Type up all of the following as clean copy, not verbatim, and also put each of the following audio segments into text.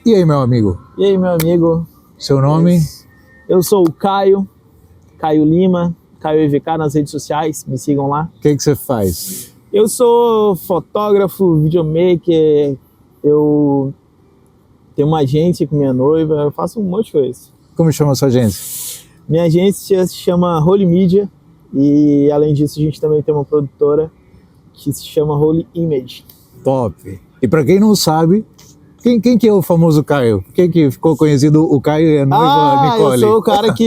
E aí, meu amigo? E aí, meu amigo? Seu nome? Eu sou o Caio Lima, Caio EVK nas redes sociais, me sigam lá. O que você faz? Eu sou fotógrafo, videomaker, eu tenho uma agência com minha noiva, eu faço um monte de coisa. Como chama a sua agência? Minha agência se chama Holy Media e, além disso, a gente também tem uma produtora que se chama Holy Image. Top! E pra quem não sabe, quem que é o famoso Caio? Quem que ficou conhecido o Caio e a noiva Nicole? Eu sou o cara que...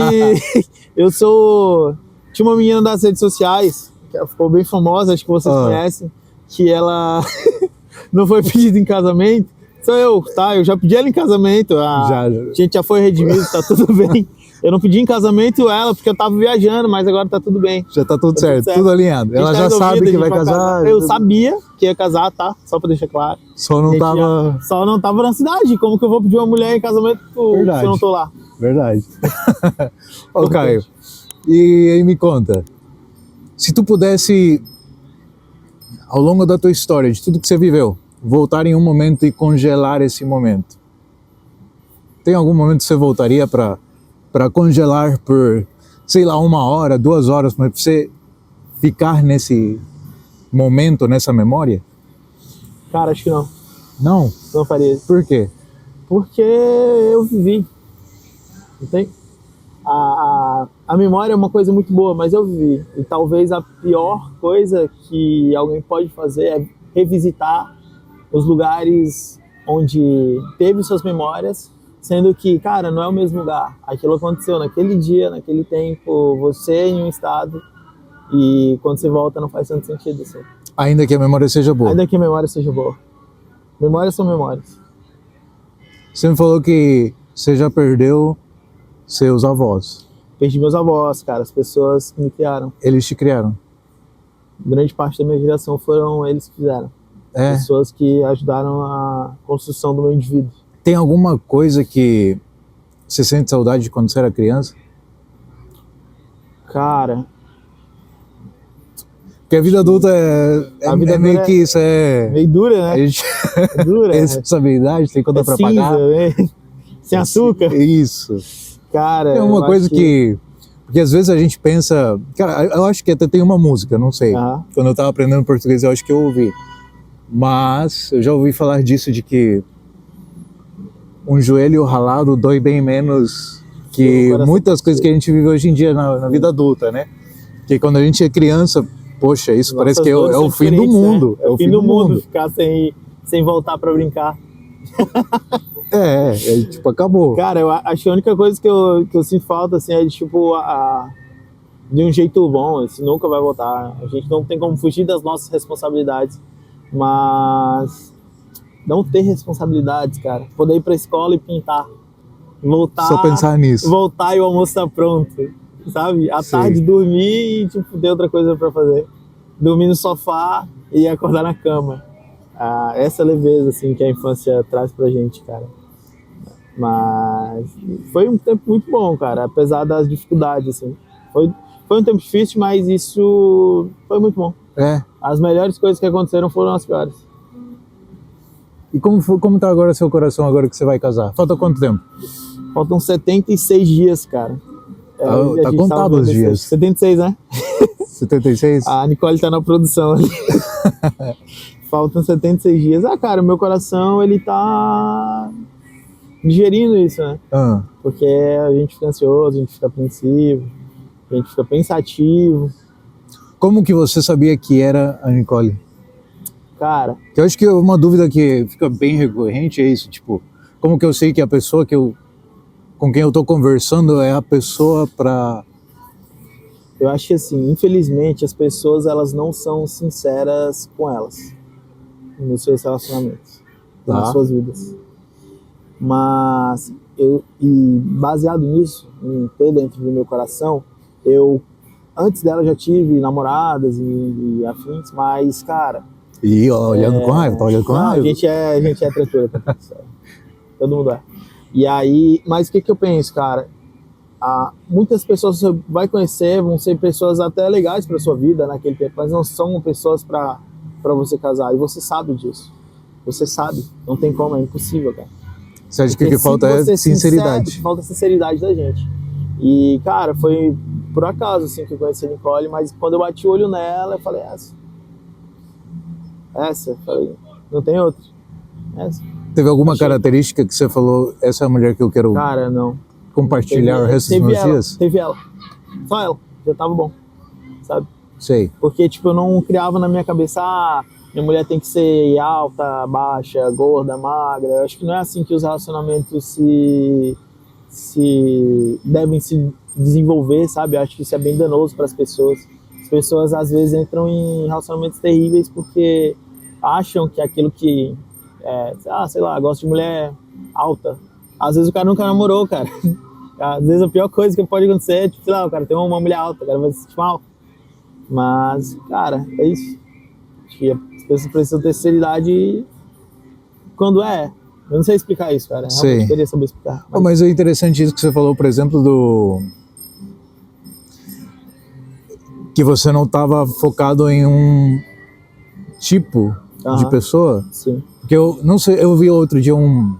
Tinha uma menina das redes sociais, que ela ficou bem famosa, acho que vocês conhecem, que ela não foi pedida em casamento. Sou eu, tá? Eu já pedi ela em casamento, a gente já foi redimido, tá tudo bem. Eu não pedi em casamento ela porque eu tava viajando, mas agora tá tudo bem. Já tá tudo certo, tudo alinhado. Ela já sabe que vai casar. Eu sabia que ia casar, tá? Só pra deixar claro. Só não tava na cidade. Como que eu vou pedir uma mulher em casamento se eu não tô lá? Verdade. Ô, Caio, e aí me conta, se tu pudesse, ao longo da tua história, de tudo que você viveu, voltar em um momento e congelar esse momento, tem algum momento que você voltaria para congelar por, sei lá, 1 hora, 2 horas, mas pra você ficar nesse momento, nessa memória? Cara, acho que não. Não? Não faria isso. Por quê? Porque eu vivi. Entende? A memória é uma coisa muito boa, mas eu vivi. E talvez a pior coisa que alguém pode fazer é revisitar os lugares onde teve suas memórias, sendo que, cara, não é o mesmo lugar. Aquilo aconteceu naquele dia, naquele tempo, você em um estado, e quando você volta não faz tanto sentido assim. Ainda que a memória seja boa. Ainda que a memória seja boa. Memórias são memórias. Você me falou que você já perdeu seus avós. Perdi meus avós, cara, as pessoas que me criaram. Eles te criaram? Grande parte da minha geração foram eles que fizeram. É. Pessoas que ajudaram a construção do meu indivíduo. Tem alguma coisa que você sente saudade de quando você era criança? Cara... Porque a vida adulta é meio que isso, é... meio dura, né? A gente é dura. Tem responsabilidade, tem conta pra pagar. Sem açúcar. Isso. Cara, tem uma coisa que... Porque às vezes a gente pensa... Cara, eu acho que até tem uma música, não sei. Quando eu tava aprendendo português, eu acho que eu ouvi. Mas eu já ouvi falar disso, de que um joelho ralado dói bem menos que muitas coisas que a gente vive hoje em dia na vida adulta, né? Porque quando a gente é criança, poxa, isso parece que é o fim do mundo. Né? É o fim do mundo ficar sem voltar pra brincar. Tipo, acabou. Cara, eu acho que a única coisa que eu sinto falta, assim, é tipo, de um jeito bom, assim, nunca vai voltar. A gente não tem como fugir das nossas responsabilidades, mas não ter responsabilidades, cara. Poder ir pra escola e pintar. Voltar. Só pensar nisso. Voltar e o almoço tá pronto, sabe? À tarde dormir e, tipo, ter outra coisa pra fazer. Dormir no sofá e acordar na cama. Essa leveza, assim, que a infância traz pra gente, cara. Mas foi um tempo muito bom, cara, apesar das dificuldades, assim. Foi um tempo difícil, mas isso foi muito bom. As melhores coisas que aconteceram foram as piores. E como tá agora seu coração, agora que você vai casar? Falta quanto tempo? Faltam 76 dias, cara. Tá contado os dias. 76, né? 76? A Nicole tá na produção ali. Faltam 76 dias. Cara, o meu coração, ele tá digerindo isso, né? Porque a gente fica ansioso, a gente fica apreensivo, a gente fica pensativo. Como que você sabia que era a Nicole? Cara... Eu acho que uma dúvida que fica bem recorrente é isso, tipo, como que eu sei que a pessoa com quem eu tô conversando é a pessoa pra... Eu acho que, assim, infelizmente, as pessoas, elas não são sinceras com elas, nos seus relacionamentos, nas suas vidas. Mas, baseado nisso, em ter dentro do meu coração, antes dela já tive namoradas e afins, mas, cara... E olhando com raiva, tá olhando com raiva. A gente é tranquilo, todo mundo é. E aí, mas o que eu penso, cara? Muitas pessoas você vai conhecer, vão ser pessoas até legais pra sua vida naquele tempo, mas não são pessoas pra você casar, e você sabe disso. Você sabe, não tem como, é impossível, cara. Você acha que o Porque que falta se é você sinceridade? sincero, falta sinceridade da gente. E, cara, foi por acaso, assim, que eu conheci a Nicole, mas quando eu bati o olho nela, eu falei, essa, eu falei, não tem outra, essa. Teve alguma Achei. característica que você falou, essa é a mulher que eu quero Cara, não. compartilhar o resto dos meus dias? Teve ela, só ela, já tava bom, sabe? Sei. Porque, tipo, eu não criava na minha cabeça, minha mulher tem que ser alta, baixa, gorda, magra. Eu acho que não é assim que os relacionamentos se devem se desenvolver, sabe? Eu acho que isso é bem danoso para as pessoas. As pessoas, às vezes, entram em relacionamentos terríveis porque acham que aquilo que sei lá, gosto de mulher alta. Às vezes o cara nunca namorou, cara. Às vezes a pior coisa que pode acontecer é, tipo, sei lá, o cara tem uma mulher alta, o cara vai se sentir mal. Mas, cara, é isso. Acho que as pessoas precisam ter sinceridade quando é. Eu não sei explicar isso, cara. Sei. Realmente queria saber explicar. Mas é interessante isso que você falou, por exemplo, que você não estava focado em um tipo de pessoa. Sim. Porque eu não sei, eu ouvi outro dia não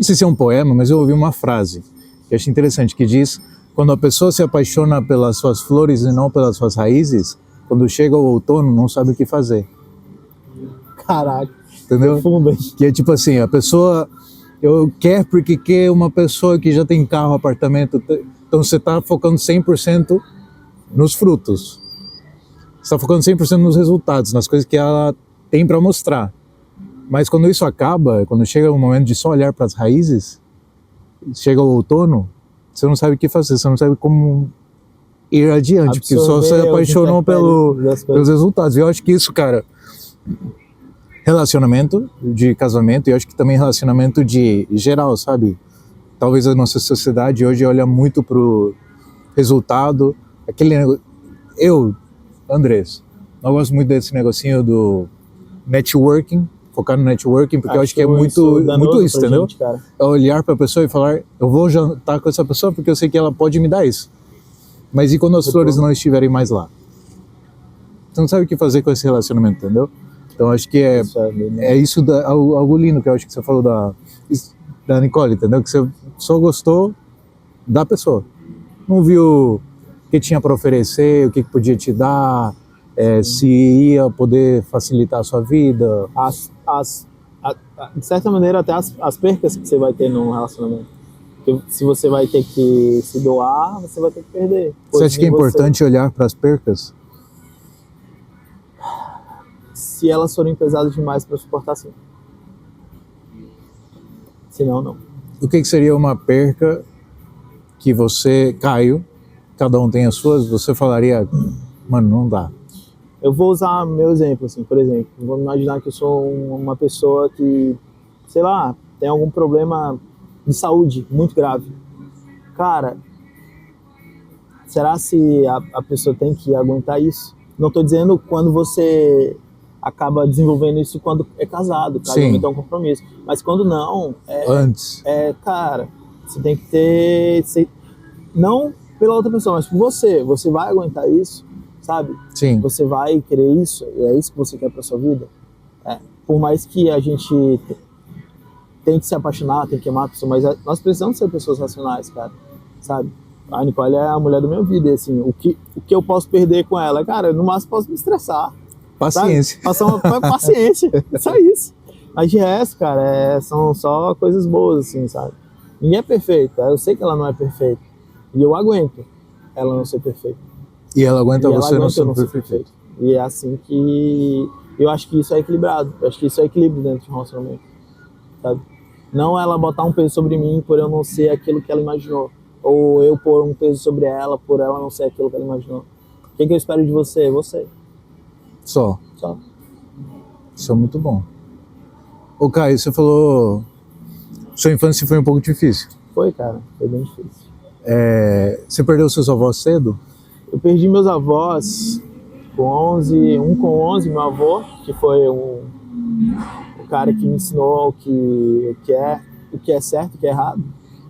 sei se é um poema, mas eu ouvi uma frase que eu achei interessante, que diz: quando a pessoa se apaixona pelas suas flores e não pelas suas raízes, quando chega o outono, não sabe o que fazer. Caraca. Entendeu? Profundo. Que é tipo assim, a pessoa quer porque quer uma pessoa que já tem carro, apartamento, então você está focando 100% nos frutos. Você está focando 100% nos resultados, nas coisas que ela tem para mostrar. Mas quando isso acaba, quando chega o momento de só olhar para as raízes, chega o outono, você não sabe o que fazer, você não sabe como ir adiante, porque só você apaixonou pelos resultados. E eu acho que isso, cara, relacionamento de casamento, e eu acho que também relacionamento de geral, sabe? Talvez a nossa sociedade hoje olha muito pro resultado, Andrés, eu gosto muito desse negocinho do networking, focar no networking, porque eu acho que é muito isso, entendeu? Gente, cara. É olhar para a pessoa e falar, eu vou jantar com essa pessoa porque eu sei que ela pode me dar isso. Mas e quando as flores não estiverem mais lá? Você não sabe o que fazer com esse relacionamento, entendeu? Então acho que é isso algo lindo que eu acho que você falou da Nicole, entendeu? Que você só gostou da pessoa. Não viu o que tinha para oferecer, o que podia te dar, se ia poder facilitar a sua vida. De certa maneira, até as percas que você vai ter num relacionamento. Porque se você vai ter que se doar, você vai ter que perder. Você acha que é importante olhar para as percas? Se elas forem pesadas demais para suportar, sim. Se não, não. O que seria uma perca que você, Caio, cada um tem as suas, você falaria, mano, não dá? Eu vou usar meu exemplo, assim, por exemplo. Vamos imaginar que eu sou uma pessoa que, sei lá, tem algum problema de saúde muito grave. Cara, será se a pessoa tem que aguentar isso? Não estou dizendo quando você acaba desenvolvendo isso quando é casado, casamento é um compromisso. Mas quando não, antes. Cara, você tem que ter, não pela outra pessoa, mas por você vai aguentar isso, sabe? Sim. Você vai querer isso, e é isso que você quer para sua vida. Por mais que a gente tem que se apaixonar, tem que amar a pessoa, mas nós precisamos ser pessoas racionais, cara, sabe? A Nicole é a mulher da minha vida, e assim, o que eu posso perder com ela? Cara, no máximo posso me estressar. Paciência. Passar uma paciência, só isso. Mas de resto, cara, são só coisas boas, assim, sabe? Ninguém é perfeito, eu sei que ela não é perfeita. E eu aguento ela não ser perfeita. E ela aguenta você não ser perfeito. E é assim que eu acho que isso é equilibrado. Eu acho que isso é equilíbrio dentro de um relacionamento, sabe? Não ela botar um peso sobre mim por eu não ser aquilo que ela imaginou. Ou eu pôr um peso sobre ela por ela não ser aquilo que ela imaginou. O que eu espero de você? Você. Só. Isso é muito bom. Ô Caio, você falou, sua infância foi um pouco difícil. Foi, cara, foi bem difícil. Você perdeu seus avós cedo? Eu perdi meus avós com 11, um com 11, meu avô, que foi o cara que me ensinou o que é certo, o que é errado.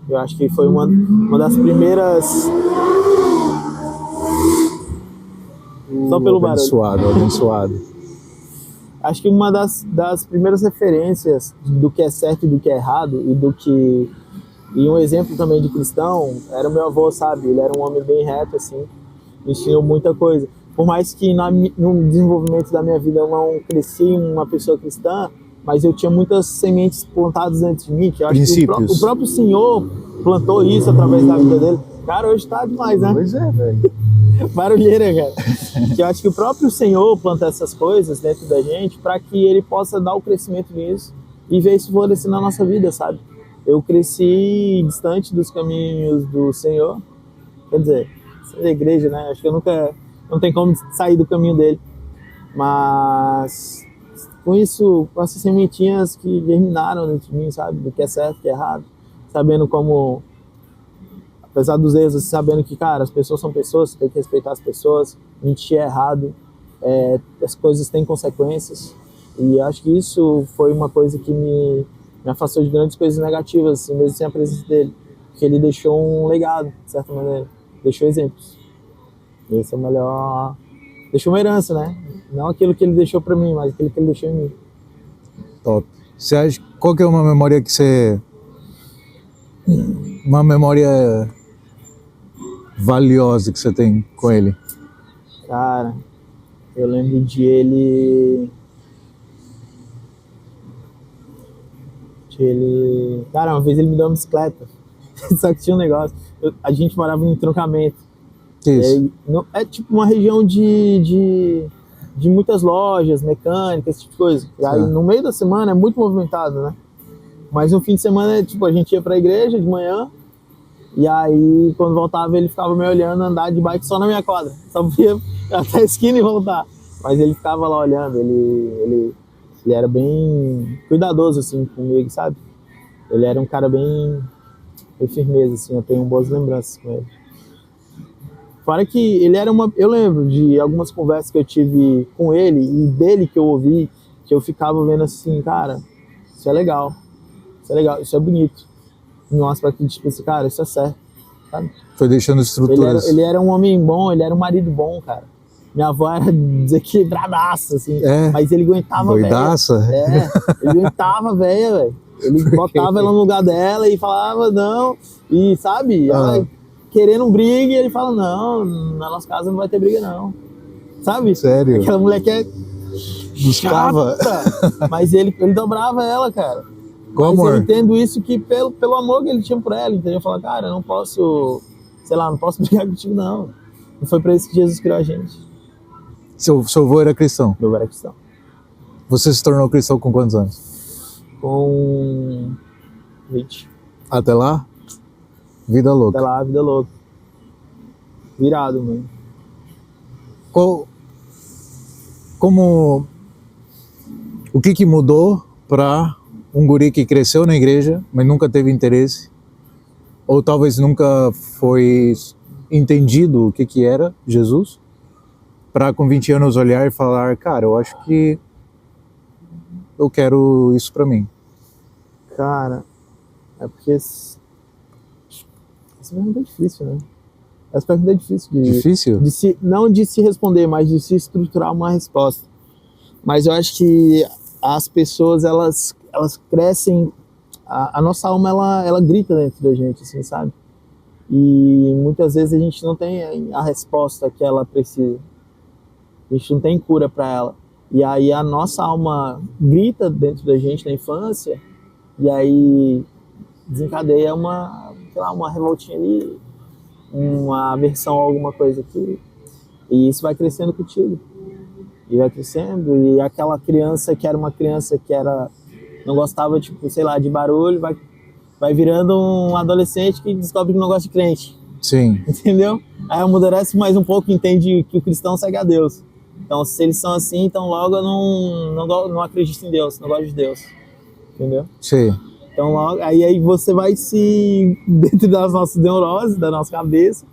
Eu acho que foi uma das primeiras... Só pelo barulho. Abençoado. Acho que uma das primeiras referências do que é certo e do que é errado, e um exemplo também de cristão, era o meu avô, sabe? Ele era um homem bem reto, assim, me ensinou muita coisa. Por mais que no desenvolvimento da minha vida eu não cresci uma pessoa cristã, mas eu tinha muitas sementes plantadas dentro de mim, que eu acho que o próprio Senhor plantou isso através da vida dele. Cara, hoje tá demais, né? Pois é, velho. Barulheira, cara. Que eu acho que o próprio Senhor planta essas coisas dentro da gente para que Ele possa dar o crescimento nisso e ver isso florescer na nossa vida, sabe? Eu cresci distante dos caminhos do Senhor, quer dizer, da igreja, né? Acho que não tem como sair do caminho dele. Mas com isso, com essas sementinhas que germinaram dentro de mim, sabe? Do que é certo, do que é errado, sabendo como, apesar dos erros, sabendo que, cara, as pessoas são pessoas, você tem que respeitar as pessoas, mentir é errado, as coisas têm consequências. E acho que isso foi uma coisa que me afastou de grandes coisas negativas, assim, mesmo sem a presença dele. Porque ele deixou um legado, de certa maneira. Deixou exemplos. E esse é o melhor... Deixou uma herança, né? Não aquilo que ele deixou pra mim, mas aquilo que ele deixou em mim. Top. Você acha, qual que é uma memória que você... Uma memória valiosa que você tem com ele? Cara, eu lembro de ele... Cara, uma vez ele me deu uma bicicleta. Só que tinha um negócio. A gente morava em entroncamento. Que isso? É tipo uma região de muitas lojas, mecânicas, esse tipo de coisa. E aí no meio da semana é muito movimentado, né? Mas no fim de semana, tipo, a gente ia pra igreja de manhã. E aí, quando voltava, ele ficava me olhando andar de bike só na minha quadra. Só ia até a esquina e voltar. Mas ele ficava lá olhando. Ele era bem cuidadoso, assim, comigo, sabe? Ele era um cara bem firmeza, assim. Eu tenho boas lembranças com ele. Fora que ele era eu lembro de algumas conversas que eu tive com ele e dele que eu ouvi, que eu ficava vendo assim, cara, isso é legal, isso é bonito. Em um aspecto de tipo assim, cara, isso é certo, sabe? Foi deixando estruturas. Ele era um homem bom, ele era um marido bom, cara. Minha avó era desequilibradaça, assim, mas ele aguentava velha. Doidaça? Ele aguentava velha, velho. Ele botava ela no lugar dela e falava, não, e sabe, ela querendo briga, e ele fala, não, na nossa casa não vai ter briga, não. Sabe? Sério? Aquela mulher que é buscava. Chata, mas ele dobrava ela, cara. Com mas amor. eu entendo isso que pelo amor que ele tinha por ela, entendeu? Eu falo, cara, eu não posso, sei lá, não posso brigar contigo, não. Não foi pra isso que Jesus criou a gente. Seu avô era cristão? Meu avô era cristão. Você se tornou cristão com quantos anos? Com 20. Até lá? Vida louca. Até lá, vida louca. Virado, mano. O que mudou para um guri que cresceu na igreja, mas nunca teve interesse? Ou talvez nunca foi entendido o que era Jesus? Para com 20 anos olhar e falar, cara, eu acho que eu quero isso para mim. Cara, é porque essa pergunta é difícil, né? Essa pergunta é difícil. Difícil? Não de se responder, mas de se estruturar uma resposta. Mas eu acho que as pessoas, elas crescem, a nossa alma, ela grita dentro da gente, assim, sabe? E muitas vezes a gente não tem a resposta que ela precisa. A gente não tem cura para ela. E aí a nossa alma grita dentro da gente na infância, e aí desencadeia uma revoltinha ali, uma aversão a alguma coisa aqui, e isso vai crescendo contigo. E vai crescendo, e aquela criança que era uma criança que não gostava, tipo, sei lá, de barulho, vai virando um adolescente que descobre que não gosta de crente. Sim. Entendeu? Aí amadurece mais um pouco e entende que o cristão segue a Deus. Então, se eles são assim, então logo eu não acredito em Deus, não gosto de Deus. Entendeu? Sim. Então, logo, aí você vai dentro das nossas neuroses, da nossa cabeça,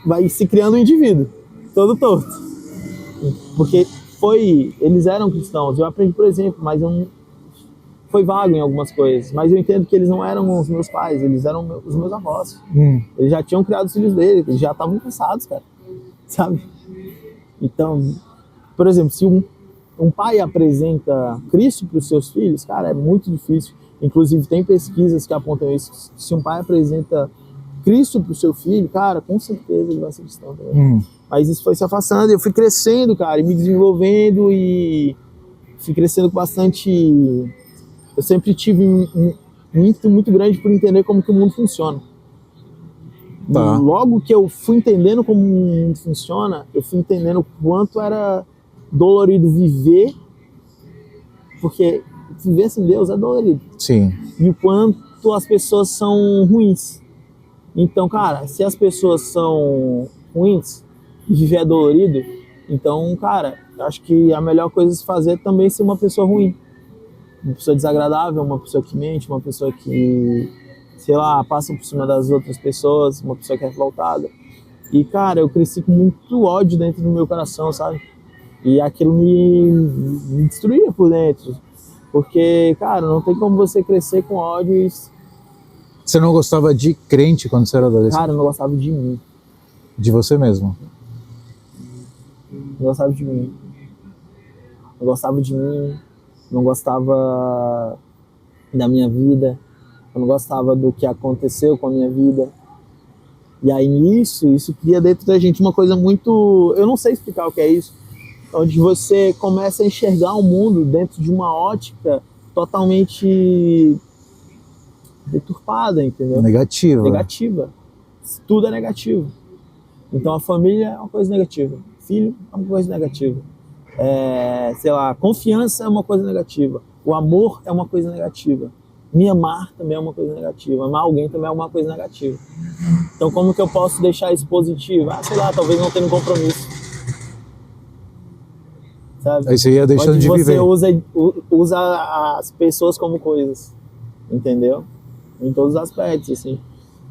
vai se criando um indivíduo, todo torto. Porque eles eram cristãos, eu aprendi, por exemplo, mas foi vago em algumas coisas, mas eu entendo que eles não eram os meus pais, eles eram os meus avós. Eles já tinham criado os filhos deles, eles já estavam cansados, cara, sabe? Então, por exemplo, se um pai apresenta Cristo para os seus filhos, cara, é muito difícil. Inclusive, tem pesquisas que apontam isso. Se um pai apresenta Cristo para o seu filho, cara, com certeza ele vai ser cristão também. Mas isso foi se afastando, eu fui crescendo, cara, e me desenvolvendo, e fui crescendo com bastante... Eu sempre tive um ímpeto muito grande por entender como que o mundo funciona. Tá. Logo que eu fui entendendo como o mundo funciona, eu fui entendendo o quanto era dolorido viver, porque viver sem Deus é dolorido. Sim. E o quanto as pessoas são ruins. Então, cara, se as pessoas são ruins e viver é dolorido, então, cara, eu acho que a melhor coisa a se fazer é também ser uma pessoa ruim. Uma pessoa desagradável, uma pessoa que mente, uma pessoa que, sei lá, passa por cima das outras pessoas, uma pessoa que é revoltada. E, cara, eu cresci com muito ódio dentro do meu coração, sabe? E aquilo me destruía por dentro. Porque, cara, não tem como você crescer com ódio e... Você não gostava de crente quando você era adolescente? Cara, eu não gostava de mim. De você mesmo? Não gostava de mim. Não gostava de mim. Não gostava da minha vida. Eu não gostava do que aconteceu com a minha vida. E aí isso cria dentro da gente uma coisa muito... Eu não sei explicar o que é isso. Onde você começa a enxergar o mundo dentro de uma ótica totalmente deturpada, entendeu? Negativa. Negativa. Tudo é negativo. Então a família é uma coisa negativa. Filho é uma coisa negativa. Sei lá, confiança é uma coisa negativa. O amor é uma coisa negativa. Me amar também é uma coisa negativa. Amar alguém também é uma coisa negativa. Então como que eu posso deixar isso positivo? Sei lá, talvez não tenha um compromisso. Sabe? Aí você ia deixando de viver. Você usa as pessoas como coisas. Entendeu? Em todos os aspectos, assim.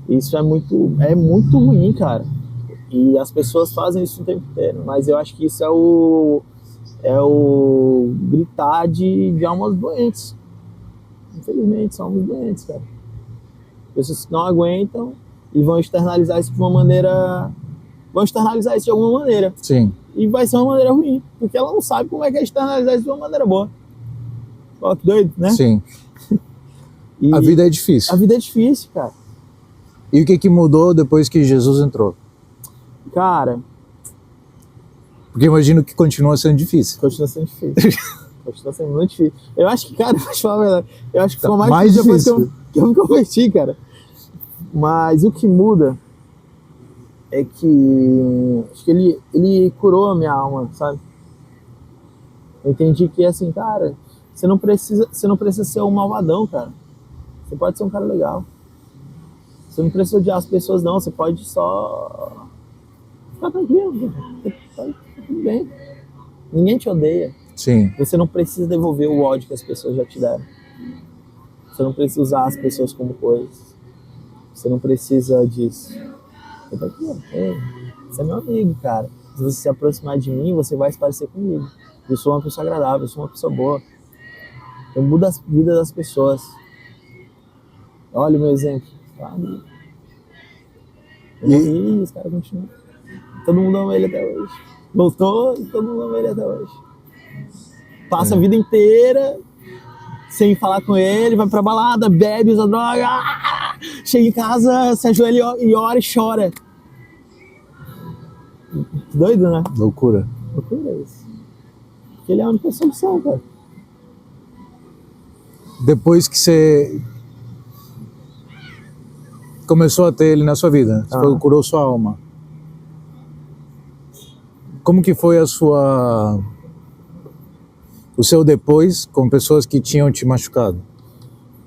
Isso é muito ruim, cara. E as pessoas fazem isso o tempo inteiro. Mas eu acho que isso é o gritar de almas doentes. Infelizmente, são almas doentes, cara. Pessoas que não aguentam e vão externalizar isso de uma maneira... Vão externalizar isso de alguma maneira. Sim. E vai ser uma maneira ruim. Porque ela não sabe como é que é externalizar isso de uma maneira boa. Ó, que doido, né? Sim. E a vida é difícil. A vida é difícil, cara. E o que mudou depois que Jesus entrou? Cara... Porque eu imagino que continua sendo difícil. Continua sendo difícil. Continua sendo muito difícil. Eu acho que, cara, vou te falar a verdade, eu acho que foi mais difícil depois que eu me converti, cara. Mas o que muda é que acho que ele curou a minha alma, sabe? Eu entendi que, assim, cara, você não precisa ser um malvadão, cara. Você pode ser um cara legal. Você não precisa odiar as pessoas, não. Você pode só ficar tranquilo. Tá tudo bem. Ninguém te odeia. Sim. Você não precisa devolver o ódio que as pessoas já te deram. Você não precisa usar as pessoas como coisas. Você não precisa disso. Você tá aqui, ó. Você é meu amigo, cara. Se você se aproximar de mim, você vai se parecer comigo. Eu sou uma pessoa agradável, eu sou uma pessoa boa. Eu mudo a vida das pessoas. Olha o meu exemplo. Sabe? Eu morri e os caras continuam. Todo mundo ama ele até hoje. Voltou e todo mundo ama ele até hoje. Passa a vida inteira sem falar com ele, vai pra balada, bebe, usa droga, chega em casa, se ajoelha e ora e chora. Doido, né? Loucura. Loucura isso. Porque ele é a única solução, cara. Depois que você começou a ter ele na sua vida, você curou sua alma. Como que foi o seu depois com pessoas que tinham te machucado?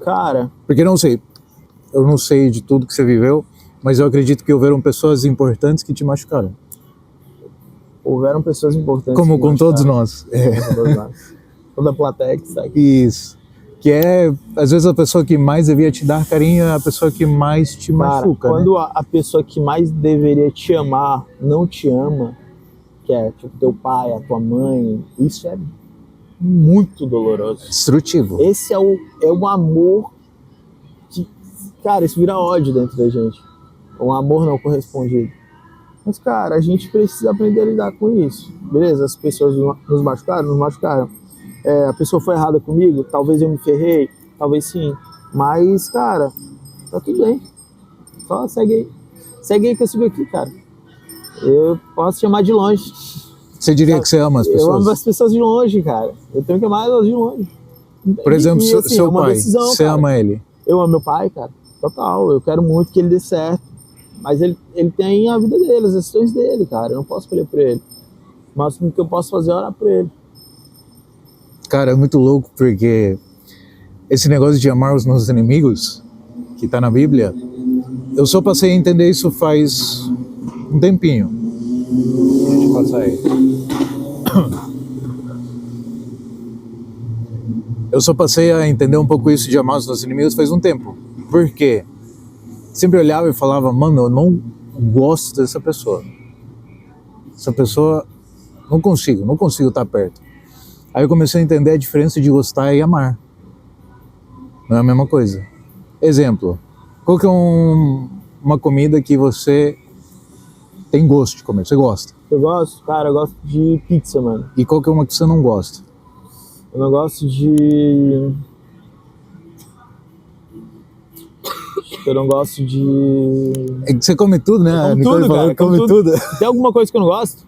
Cara... Porque eu não sei de tudo que você viveu, mas eu acredito que houveram pessoas importantes que te machucaram. Houveram pessoas importantes. Como com todos nós. Toda a plateia que está aqui. Isso. Que é, às vezes, a pessoa que mais devia te dar carinho é a pessoa que mais te machuca. Quando né? a pessoa que mais deveria te amar não te ama, que é tipo teu pai, a tua mãe, isso é muito doloroso. Destrutivo. Esse é o amor que, cara, isso vira ódio dentro da gente. Um amor não correspondido. Mas, cara, a gente precisa aprender a lidar com isso. Beleza, as pessoas nos machucaram, nos machucaram. A pessoa foi errada comigo, talvez eu me ferrei, talvez sim. Mas, cara, tá tudo bem. Só segue aí. Segue aí que eu sigo aqui, cara. Eu posso chamar de longe. Você diria que você ama as pessoas? Eu amo as pessoas de longe, cara. Eu tenho que amar elas de longe. Por exemplo, assim, seu é uma pai, decisão, você cara. ama ele? Eu amo meu pai, cara. Total. Eu quero muito que ele dê certo. Mas ele tem a vida dele, as decisões dele, cara. Eu não posso escolher por ele. O máximo que eu posso fazer é orar por ele. Cara, é muito louco porque esse negócio de amar os nossos inimigos, que tá na Bíblia, eu só passei a entender isso faz um tempinho. Deixa eu passar aí. Eu só passei a entender um pouco isso de amar os nossos inimigos faz um tempo. Por quê? Sempre olhava e falava, mano, eu não gosto dessa pessoa. Essa pessoa, não consigo estar perto. Aí eu comecei a entender a diferença de gostar e amar. Não é a mesma coisa. Exemplo, qual que é uma comida que você tem gosto de comer, você gosta? Eu gosto, cara, eu gosto de pizza, mano. E qual que é uma que você não gosta? Eu não gosto de... Eu não gosto de... É que você come tudo, né? Eu A como Nicole tudo, falou cara. que come tudo. Tem alguma coisa que eu não gosto?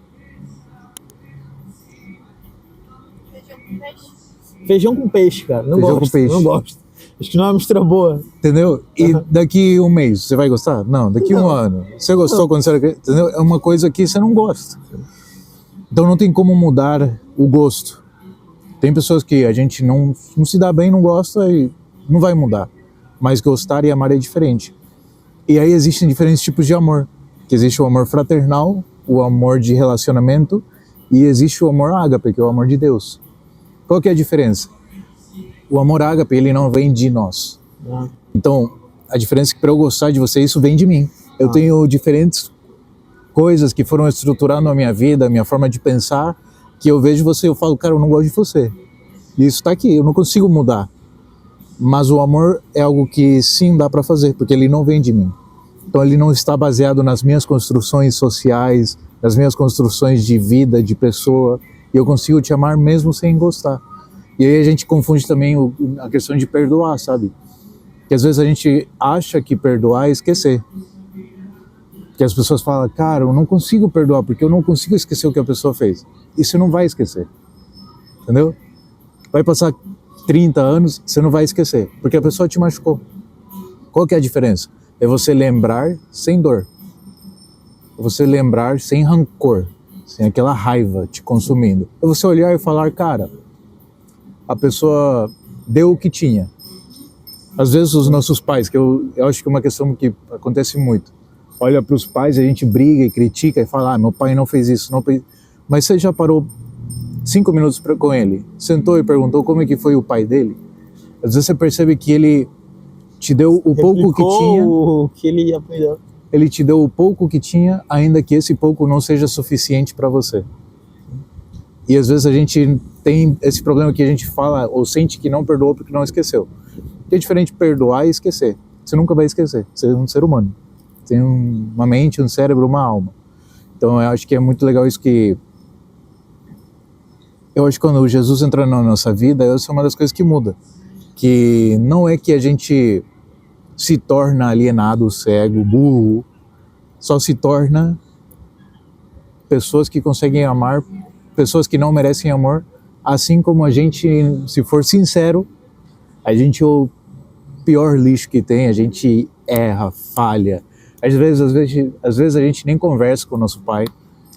Feijão com peixe, cara. Não Feijão gosto. com peixe. Não gosto. Acho que não é uma mistura boa. Entendeu? E daqui um mês, você vai gostar? Não, daqui um ano. Você gostou quando você era criança? Entendeu? É uma coisa que você não gosta. Então não tem como mudar o gosto. Tem pessoas que a gente não se dá bem, não gosta e não vai mudar. Mas gostar e amar é diferente. E aí existem diferentes tipos de amor. Que existe o amor fraternal, o amor de relacionamento e existe o amor ágape, que é o amor de Deus. Qual que é a diferença? O amor ágape, ele não vem de nós. Então, a diferença é que para eu gostar de você, isso vem de mim. Eu tenho diferentes coisas que foram estruturando a minha vida, a minha forma de pensar, que eu vejo você e eu falo, cara, eu não gosto de você. E isso está aqui, eu não consigo mudar. Mas o amor é algo que sim dá para fazer, porque ele não vem de mim. Então ele não está baseado nas minhas construções sociais, nas minhas construções de vida, de pessoa. E eu consigo te amar mesmo sem gostar. E aí a gente confunde também a questão de perdoar, sabe? Que às vezes a gente acha que perdoar é esquecer. Que as pessoas falam, cara, eu não consigo perdoar, porque eu não consigo esquecer o que a pessoa fez. E você não vai esquecer. Entendeu? Vai passar 30 anos, você não vai esquecer, porque a pessoa te machucou. Qual que é a diferença? É você lembrar sem dor. É você lembrar sem rancor, sem aquela raiva te consumindo. É você olhar e falar, cara, a pessoa deu o que tinha. Às vezes os nossos pais, que eu acho que é uma questão que acontece muito, olha para os pais, a gente briga e critica e fala, meu pai não fez isso, não fez... Mas você já parou 5 minutos com ele, sentou e perguntou como é que foi o pai dele? Às vezes você percebe que ele te deu o pouco que tinha, o que ele aprendeu. ele te deu o pouco que tinha, ainda que esse pouco não seja suficiente para você. E às vezes a gente tem esse problema que a gente fala ou sente que não perdoou porque não esqueceu. Que é diferente perdoar e esquecer. Você nunca vai esquecer, você é um ser humano. Tem uma mente, um cérebro, uma alma. Então eu acho que é muito legal isso que... Eu acho que quando Jesus entra na nossa vida, essa é uma das coisas que muda. Que não é que a gente se torna alienado, cego, burro, só se torna pessoas que conseguem amar pessoas que não merecem amor, assim como a gente, se for sincero, a gente é o pior lixo que tem, a gente erra, falha. Às vezes a gente nem conversa com o nosso pai,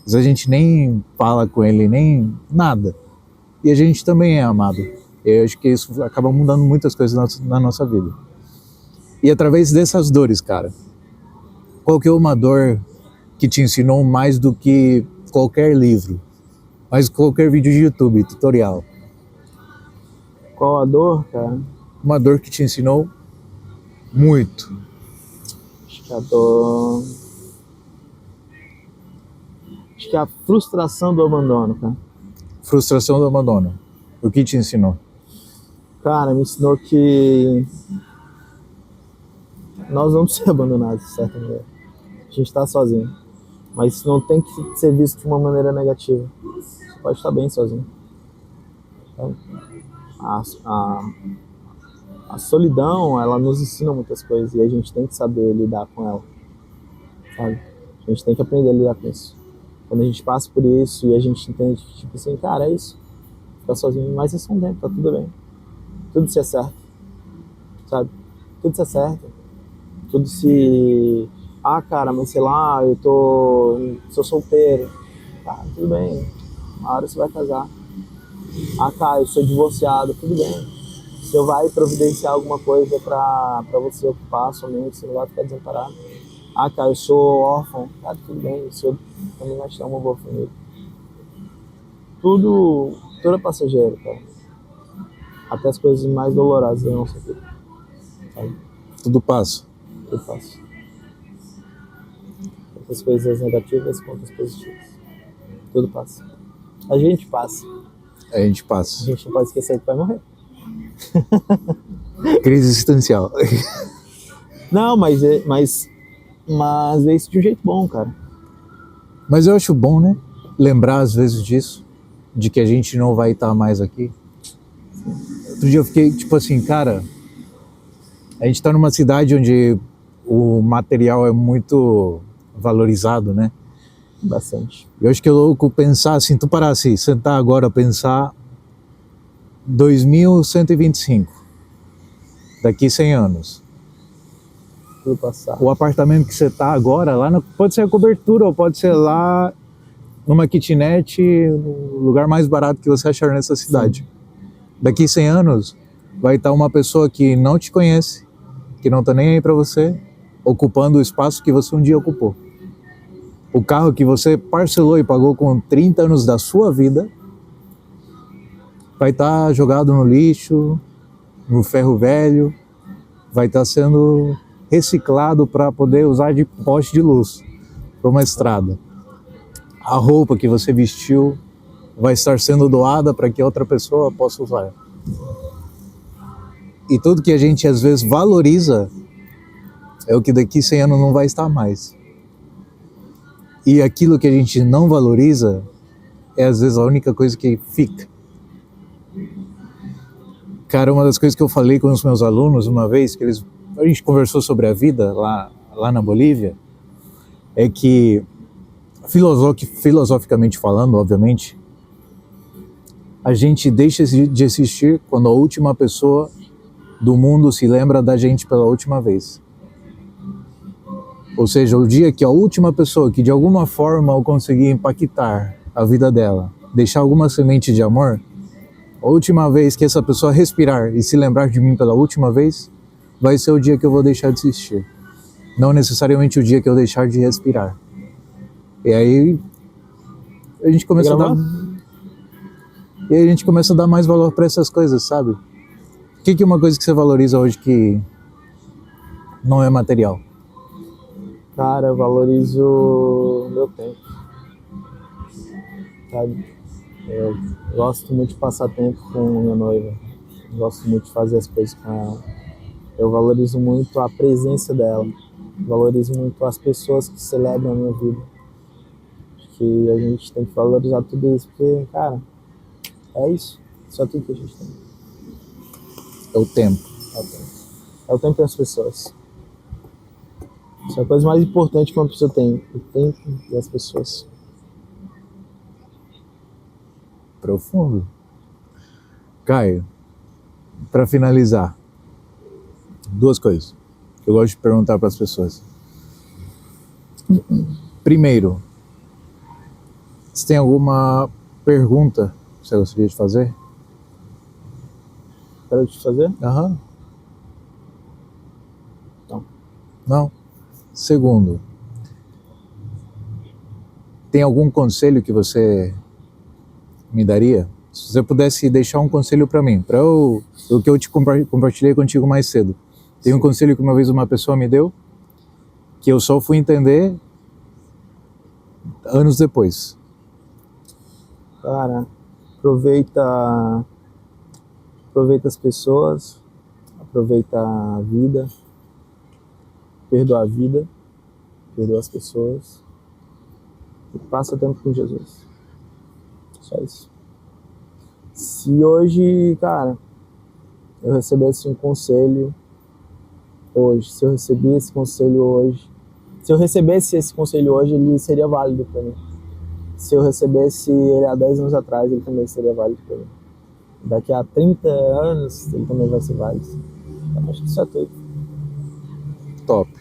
às vezes a gente nem fala com ele, nem nada. E a gente também é amado. Eu acho que isso acaba mudando muitas coisas na nossa vida. E através dessas dores, cara, qual que é uma dor que te ensinou mais do que qualquer livro, mais do que qualquer vídeo de YouTube, tutorial? Qual a dor, cara? Uma dor que te ensinou muito. Acho que a dor... Acho que é a frustração do abandono, cara. Frustração do abandono. O que te ensinou? Cara, me ensinou que nós vamos ser abandonados, de certa maneira. A gente tá sozinho. Mas isso não tem que ser visto de uma maneira negativa. Você pode estar bem sozinho. Sabe? A solidão, ela nos ensina muitas coisas e a gente tem que saber lidar com ela, sabe? A gente tem que aprender a lidar com isso. Quando a gente passa por isso e a gente entende que, tipo assim, cara, é isso. Ficar sozinho, mas é só um tempo, tá tudo bem. Tudo se acerta, sabe? Tudo se acerta. Tudo se... Ah, cara, mas sei lá, sou solteiro. Tá, tudo bem. Uma hora você vai casar. Ah, cara, eu sou divorciado. Tudo bem. O Senhor vai providenciar alguma coisa pra você ocupar a sua mente, você não vai ficar desamparado. Ah, cara, eu sou órfão. Cara, tudo bem, o Senhor também vai te dar uma boa família. Tudo é passageiro, cara. Até as coisas mais dolorosas da nossa vida. Sabe? Tudo passa. Tudo passa. Tanto as coisas negativas quanto as positivas. Tudo passa. A gente passa. A gente A passa. gente não pode esquecer que vai morrer. Crise existencial. Não, mas é isso de um jeito bom, cara. Mas eu acho bom, né? Lembrar às vezes disso, de que a gente não vai estar mais aqui. Outro dia eu fiquei tipo assim, cara, a gente tá numa cidade onde o material é muito valorizado, né? Bastante. Eu acho que é louco pensar assim, tu parar assim, sentar agora, pensar 2125, daqui 100 anos. Tudo passar. O apartamento que você tá agora, pode ser a cobertura, ou pode ser lá numa kitnet, no lugar mais barato que você achar nessa cidade. Sim. Daqui 100 anos, vai estar uma pessoa que não te conhece, que não tá nem aí pra você, ocupando o espaço que você um dia ocupou. O carro que você parcelou e pagou com 30 anos da sua vida, vai estar jogado no lixo, no ferro velho, vai estar sendo reciclado para poder usar de poste de luz para uma estrada. A roupa que você vestiu vai estar sendo doada para que outra pessoa possa usar. E tudo que a gente às vezes valoriza é o que daqui 100 anos não vai estar mais. E aquilo que a gente não valoriza é às vezes a única coisa que fica. Cara, uma das coisas que eu falei com os meus alunos uma vez, a gente conversou sobre a vida lá na Bolívia, é que, filosoficamente falando, obviamente, a gente deixa de existir quando a última pessoa do mundo se lembra da gente pela última vez. Ou seja, o dia que a última pessoa que de alguma forma eu conseguir impactar a vida dela, deixar alguma semente de amor, a última vez que essa pessoa respirar e se lembrar de mim pela última vez, vai ser o dia que eu vou deixar de existir. Não necessariamente o dia que eu deixar de respirar. E aí a gente começa a dar mais valor para essas coisas, sabe? O que é uma coisa que você valoriza hoje que não é material? Cara, eu valorizo o meu tempo. Sabe? Eu gosto muito de passar tempo com minha noiva. Eu gosto muito de fazer as coisas com ela. Eu valorizo muito a presença dela. Valorizo muito as pessoas que celebram a minha vida. Acho que a gente tem que valorizar tudo isso, porque, cara, é isso. Só tudo que a gente tem. É o tempo. É o tempo. É o tempo e as pessoas. Isso é a coisa mais importante que uma pessoa tem. O tempo e as pessoas. Profundo. Caio, para finalizar, 2 coisas que eu gosto de perguntar para as pessoas. Primeiro, você tem alguma pergunta que você gostaria de fazer? Quero te fazer? Aham. Não. Segundo, tem algum conselho que você me daria? Se você pudesse deixar um conselho para mim, o que eu te compartilhei contigo mais cedo. Tem um conselho que uma vez uma pessoa me deu, que eu só fui entender anos depois. Cara, aproveita as pessoas, aproveita a vida, perdoa a vida, perdoa as pessoas Passa tempo com Jesus. Só isso. Se hoje, cara, eu recebesse um conselho hoje, se eu recebi esse conselho hoje, se eu recebesse esse conselho hoje, ele seria válido para mim. Se eu recebesse ele há 10 anos atrás, ele também seria válido para mim. Daqui a 30 anos, ele também vai ser válido. Então, acho que isso é tudo. Top.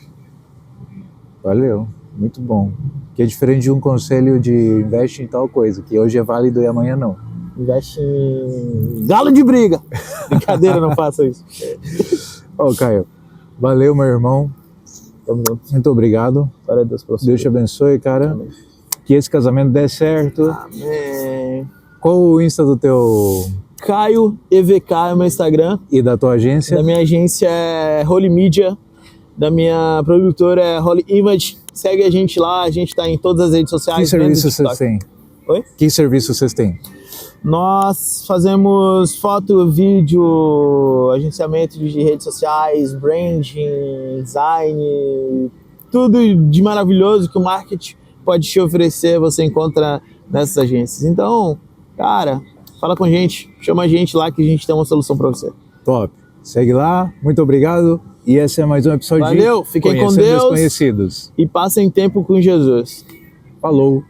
Valeu. Muito bom. Que é diferente de um conselho de investe em tal coisa, que hoje é válido e amanhã não. Investe em galo de briga. Brincadeira, não faça isso. Ô, Caio, valeu, meu irmão. Tamo junto. Muito obrigado. Glória a Deus por você. Deus te abençoe, cara. Amém. Que esse casamento dê certo. Amém. Qual o Insta do teu Caio EVK é o meu Instagram. e da tua agência? Da minha agência é Holy Media. Da minha produtora é Holy Image. Segue a gente lá, a gente tá em todas as redes sociais. Que serviço vocês têm? Oi? Que serviço vocês têm? Nós fazemos foto, vídeo, agenciamento de redes sociais, branding, design, tudo de maravilhoso que o marketing pode te oferecer, você encontra nessas agências. Então, cara, fala com a gente, chama a gente lá que a gente tem uma solução para você. Top. Segue lá, muito obrigado. E esse é mais um episódio Valeu, de fiquem com Conhecendo Deus Desconhecidos. e passem tempo com Jesus. Falou.